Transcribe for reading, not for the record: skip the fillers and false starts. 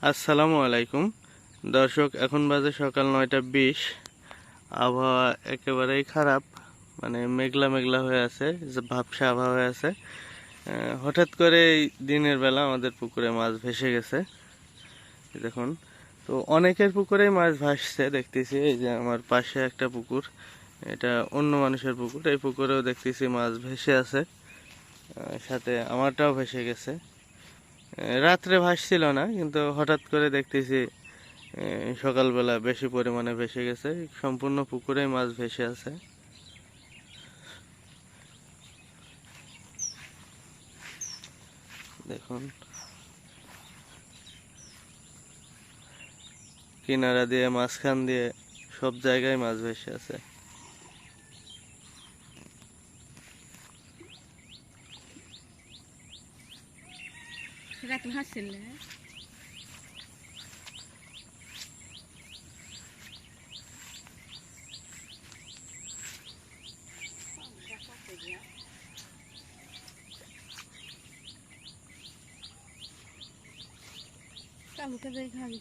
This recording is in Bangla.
আসসালামু আলাইকুম দর্শক, এখন বাজে সকাল 9:20। আবহাওয়া একেবারেই খারাপ, মানে মেঘলা মেঘলা হয়ে আছে, যে ভাবসা আবহাওয়া হয়ে আছে। হঠাৎ করে এই দিনের বেলা আমাদের পুকুরে মাছ ভেসে গেছে। এই দেখুন, তো অনেকের পুকুরেই মাছ ভাসছে দেখতেছি। এই যে আমার পাশে একটা পুকুর, এটা অন্য মানুষের পুকুর, এই পুকুরেও দেখতেছি মাছ ভেসে আছে। সাথে আমারটাও ভেসে গেছে। রাত্রে ভাসছিল না, কিন্তু হঠাৎ করে দেখতেছি সকালবেলা বেশি পরিমাণে ভেসে গেছে। সম্পূর্ণ পুকুরেই মাছ ভেসে আছে। দেখুন, কিনারা দিয়ে, মাঝখান দিয়ে সব জায়গায় মাছ ভেসে আছে। রাত ভাসছিল কালকে যাই খাবি।